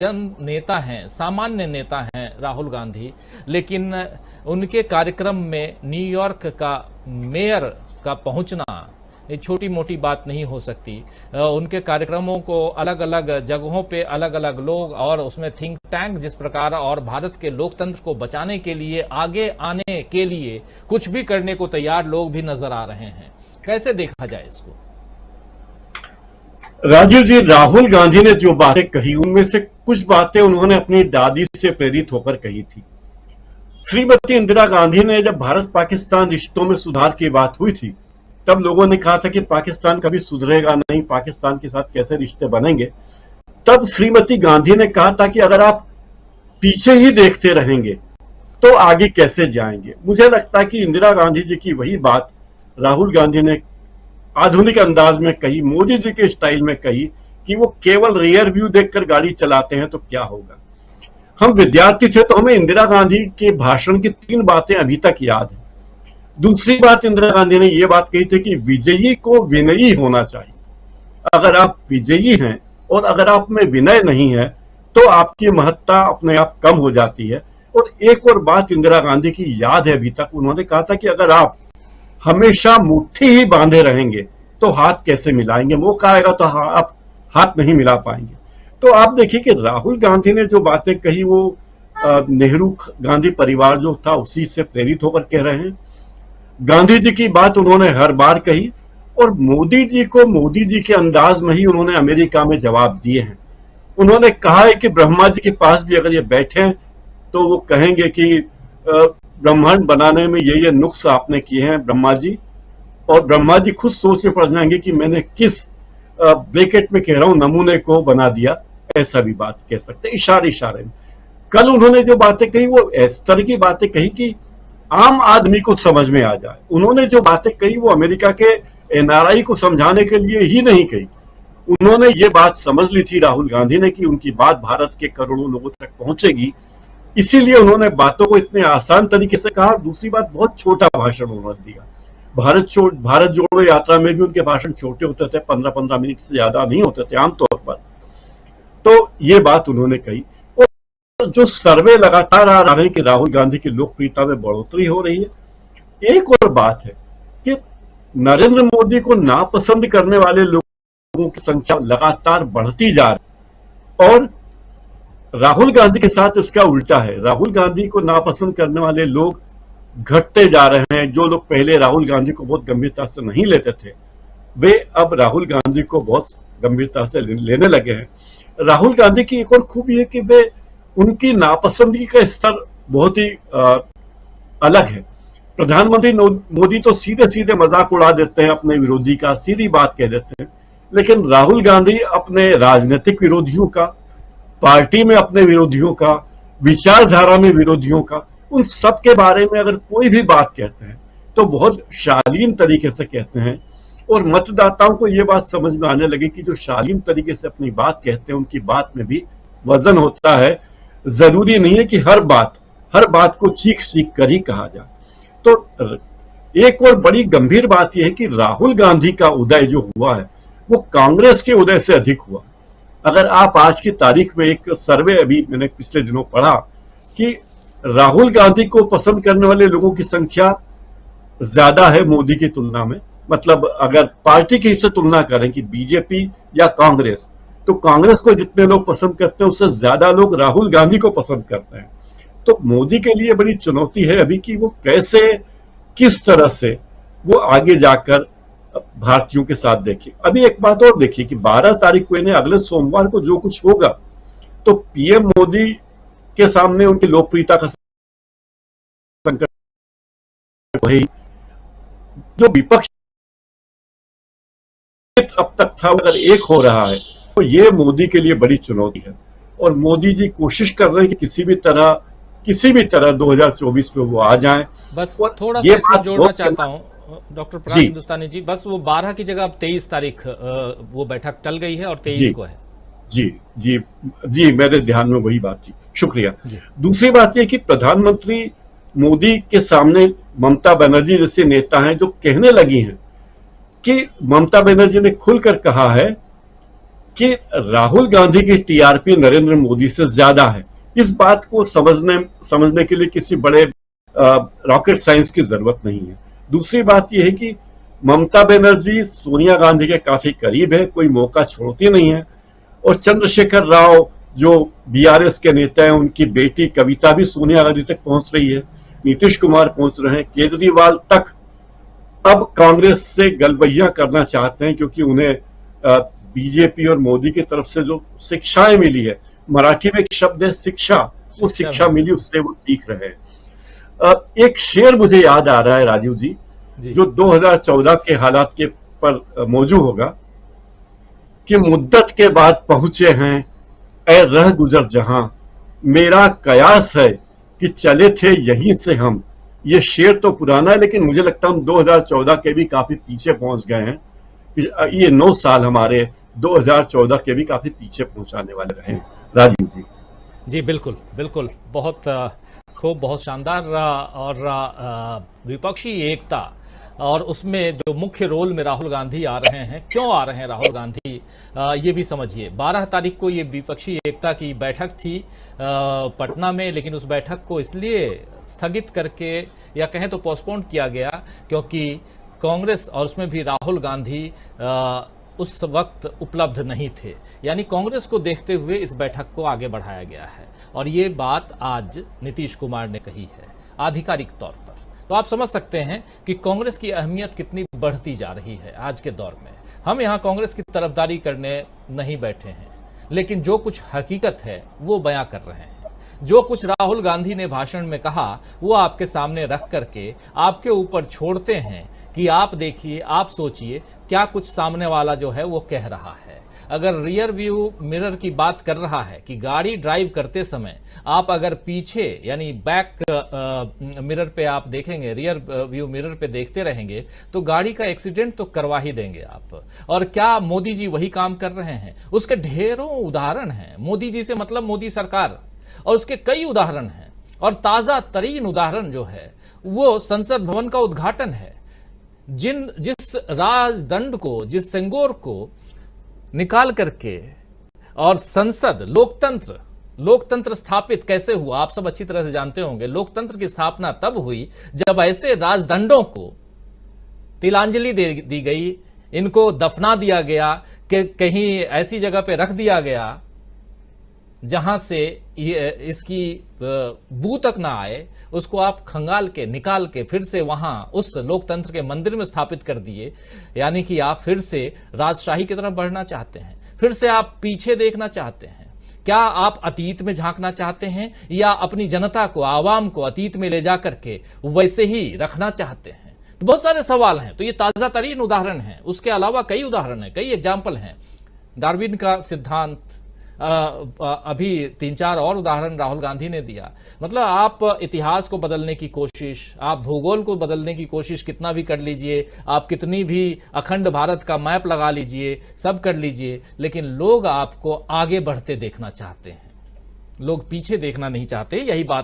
जन नेता हैं, सामान्य नेता हैं राहुल गांधी, लेकिन उनके कार्यक्रम में न्यूयॉर्क का मेयर का पहुंचना ये छोटी मोटी बात नहीं हो सकती। उनके कार्यक्रमों को अलग अलग जगहों पे अलग अलग लोग और उसमें थिंक टैंक जिस प्रकार और भारत के लोकतंत्र को बचाने के लिए आगे आने के लिए कुछ भी करने को तैयार लोग भी नजर आ रहे हैं। कैसे देखा जाए इसको? राजीव जी, राहुल गांधी ने जो बातें कही उनमें से कुछ बातें उन्होंने अपनी दादी से प्रेरित होकर कही थी। श्रीमती इंदिरा गांधी ने जब भारत पाकिस्तान रिश्तों में सुधार की बात हुई थी तब लोगों ने कहा था कि पाकिस्तान कभी सुधरेगा नहीं, पाकिस्तान के साथ कैसे रिश्ते बनेंगे। तब श्रीमती गांधी ने कहा था कि अगर आप पीछे ही देखते रहेंगे तो आगे कैसे जाएंगे। मुझे लगता है कि इंदिरा गांधी जी की वही बात राहुल गांधी ने आधुनिक अंदाज में कही, मोदी जी के स्टाइल में कही कि वो केवल रियर व्यू देखकर गाड़ी चलाते हैं तो क्या होगा। हम विद्यार्थी थे तो हमें इंदिरा गांधी के भाषण की 3 बातें अभी तक याद है। दूसरी बात इंदिरा गांधी ने यह बात कही थी कि विजयी को विनयी होना चाहिए। अगर आप विजयी हैं और अगर आप में विनय नहीं है तो आपकी महत्ता अपने आप कम हो जाती है। और एक और बात इंदिरा गांधी की याद है अभी तक, उन्होंने कहा था कि अगर आप हमेशा मुट्ठी ही बांधे रहेंगे तो हाथ कैसे मिलाएंगे, मौका आएगा तो आप हाथ नहीं मिला पाएंगे। तो आप देखिए कि राहुल गांधी ने जो बातें कही वो नेहरू गांधी परिवार जो था उसी से प्रेरित होकर कह रहे हैं। गांधी जी की बात उन्होंने हर बार कही और मोदी जी को मोदी जी के अंदाज में ही उन्होंने अमेरिका में जवाब दिए हैं। उन्होंने कहा है कि ब्रह्मा जी के पास भी अगर ये बैठे तो वो कहेंगे कि ब्रह्मांड बनाने में ये नुक्स आपने किए हैं ब्रह्मा जी, और ब्रह्मा जी खुद सोच में पड़ जाएंगे कि मैंने किस ब्रैकेट में कह रहा हूं नमूने को बना दिया। ऐसा भी बात कह सकते इशारे इशारे में। कल उन्होंने जो बातें कही वो इस तरह की बातें कही कि आम आदमी को समझ में आ जाए। उन्होंने जो बातें कही वो अमेरिका के एनआरआई को समझाने के लिए ही नहीं कही। उन्होंने ये बात समझ ली थी राहुल गांधी ने कि उनकी बात भारत के करोड़ों लोगों तक पहुंचेगी, इसीलिए उन्होंने बातों को इतने आसान तरीके से कहा। दूसरी बात, बहुत छोटा भाषण उन्होंने दिया। भारत जोड़ो यात्रा में भी उनके भाषण छोटे होते थे, 15-15 मिनट से ज्यादा नहीं होते थे आमतौर पर। तो ये बात उन्होंने कही। और जो सर्वे लगातार आ रहे हैं कि राहुल गांधी की लोकप्रियता में बढ़ोतरी हो रही है। एक और बात है कि नरेंद्र मोदी को नापसंद करने वाले लोगों की संख्या लगातार बढ़ती जा रही है और राहुल गांधी के साथ इसका उल्टा है। राहुल गांधी को नापसंद करने वाले लोग घटते जा रहे हैं। जो लोग पहले राहुल गांधी को बहुत गंभीरता से नहीं लेते थे वे अब राहुल गांधी को बहुत गंभीरता से लेने लगे हैं। राहुल गांधी की एक और खूबी है कि वे उनकी नापसंदगी का स्तर बहुत ही अलग है। प्रधानमंत्री मोदी तो सीधे सीधे मजाक उड़ा देते हैं अपने विरोधी का, सीधी बात कह देते हैं, लेकिन राहुल गांधी अपने राजनीतिक विरोधियों का, पार्टी में अपने विरोधियों का, विचारधारा में विरोधियों का, उन सब के बारे में अगर कोई भी बात कहते हैं तो बहुत शालीन तरीके से कहते हैं। और मतदाताओं को यह बात समझ में आने लगी कि जो शालीन तरीके से अपनी बात कहते हैं उनकी बात में भी वजन होता है। जरूरी नहीं है कि हर बात को चीख चीख कर ही कहा जाए। तो एक और बड़ी गंभीर बात यह है कि राहुल गांधी का उदय जो हुआ है वो कांग्रेस के उदय से अधिक हुआ। अगर आप आज की तारीख में एक सर्वे अभी मैंने पिछले दिनों पढ़ा कि राहुल गांधी को पसंद करने वाले लोगों की संख्या ज्यादा है मोदी की तुलना में। मतलब अगर पार्टी की से तुलना करें कि बीजेपी या कांग्रेस, तो कांग्रेस को जितने लोग पसंद करते हैं उससे ज्यादा लोग राहुल गांधी को पसंद करते हैं। तो मोदी के लिए बड़ी चुनौती है अभी कि वो कैसे, किस तरह से वो आगे जाकर भारतीयों के साथ देखिए। अभी एक बात और देखिए कि 12 तारीख को इन्हें अगले सोमवार को जो कुछ होगा तो पीएम मोदी के सामने उनकी लोकप्रियता का संकट, वही जो विपक्ष अब तक था अगर एक हो रहा है तो ये मोदी के लिए बड़ी चुनौती है। और मोदी जी कोशिश कर रहे हैं कि किसी भी तरह 2024 में वो आ जाएं। बस थोड़ा सा इसमें जोड़ना चाहता हूं डॉक्टर पराग हिंदुस्तानी जी, बस वो 12 की जगह अब 23 तारीख वो बैठक टल गई है और 23 को है। जी मेरे ध्यान में वही बात थी, शुक्रिया। दूसरी बात यह कि प्रधानमंत्री मोदी के सामने ममता बनर्जी जैसे नेता हैं जो कहने लगी हैं कि ममता बनर्जी ने खुलकर कहा है कि राहुल गांधी की टीआरपी नरेंद्र मोदी से ज्यादा है। इस बात को समझने के लिए किसी बड़े रॉकेट साइंस की जरूरत नहीं है। दूसरी बात यह है कि ममता बनर्जी सोनिया गांधी के काफी करीब है, कोई मौका छोड़ती नहीं है। और चंद्रशेखर राव जो बीआरएस के नेता हैं, उनकी बेटी कविता भी सोनिया गांधी तक पहुंच रही है, नीतीश कुमार पहुंच रहे हैं, केजरीवाल तक अब कांग्रेस से गलबैया करना चाहते हैं, क्योंकि उन्हें बीजेपी और मोदी की तरफ से जो शिक्षाएं मिली है, मराठी में एक शब्द है शिक्षा, वो शिक्षा मिली, उससे वो सीख रहे हैं। एक शेर मुझे याद आ रहा है राजीव जी, जो 2014 के हालात के पर मौजू होगा कि मुद्दत के बाद पहुंचे हैं ऐ रह गुजर जहां, मेरा कयास है कि चले थे यहीं से हम। ये शेर तो पुराना है, लेकिन मुझे लगता है हम 2014 के भी काफी पीछे पहुंच गए हैं। ये 9 साल हमारे 2014 के भी काफी पीछे पहुंचाने वाले रहे हैं राजीव जी। जी बिल्कुल बिल्कुल, बहुत खूब, बहुत शानदार। और विपक्षी एकता और उसमें जो मुख्य रोल में राहुल गांधी आ रहे हैं, क्यों आ रहे हैं राहुल गांधी, ये भी समझिए। 12 तारीख को ये विपक्षी एकता की बैठक थी पटना में, लेकिन उस बैठक को इसलिए स्थगित करके या कहें तो पोस्टपोन किया गया क्योंकि कांग्रेस और उसमें भी राहुल गांधी उस वक्त उपलब्ध नहीं थे। यानी कांग्रेस को देखते हुए इस बैठक को आगे बढ़ाया गया है। और ये बात आज नीतीश कुमार ने कही है आधिकारिक तौर पर। तो आप समझ सकते हैं कि कांग्रेस की अहमियत कितनी बढ़ती जा रही है आज के दौर में। हम यहाँ कांग्रेस की तरफदारी करने नहीं बैठे हैं, लेकिन जो कुछ हकीकत है वो बयां कर रहे हैं। जो कुछ राहुल गांधी ने भाषण में कहा वो आपके सामने रख करके आपके ऊपर छोड़ते हैं कि आप देखिए, आप सोचिए क्या कुछ सामने वाला जो है वो कह रहा है। अगर रियर व्यू मिरर की बात कर रहा है कि गाड़ी ड्राइव करते समय आप अगर पीछे यानी बैक मिरर पे आप देखेंगे, रियर व्यू मिरर पे देखते रहेंगे तो गाड़ी का एक्सीडेंट तो करवा ही देंगे आप। और क्या मोदी जी वही काम कर रहे हैं? उसके ढेरों उदाहरण हैं। मोदी जी से मतलब मोदी सरकार, और उसके कई उदाहरण हैं। और ताजा तरीन उदाहरण जो है वो संसद भवन का उद्घाटन है। जिस राजदंड को, जिस सेंगोर को निकाल करके और संसद, लोकतंत्र स्थापित कैसे हुआ आप सब अच्छी तरह से जानते होंगे। लोकतंत्र की स्थापना तब हुई जब ऐसे राजदंडों को तिलांजलि दी गई, इनको दफना दिया गया, कि कहीं ऐसी जगह पे रख दिया गया जहां से इसकी बू तक ना आए। उसको आप खंगाल के निकाल के फिर से वहां उस लोकतंत्र के मंदिर में स्थापित कर दिए। यानी कि आप फिर से राजशाही की तरफ बढ़ना चाहते हैं, फिर से आप पीछे देखना चाहते हैं। क्या आप अतीत में झांकना चाहते हैं या अपनी जनता को, आवाम को अतीत में ले जाकर के वैसे ही रखना चाहते हैं? तो बहुत सारे सवाल हैं। तो ये ताजा तरीन उदाहरण है। उसके अलावा कई उदाहरण हैं, कई एग्जाम्पल हैं। डार्विन का सिद्धांत, अभी 3-4 और उदाहरण राहुल गांधी ने दिया। मतलब आप इतिहास को बदलने की कोशिश, आप भूगोल को बदलने की कोशिश कितना भी कर लीजिए, आप कितनी भी अखंड भारत का मैप लगा लीजिए, सब कर लीजिए, लेकिन लोग आपको आगे बढ़ते देखना चाहते हैं, लोग पीछे देखना नहीं चाहते। यही बात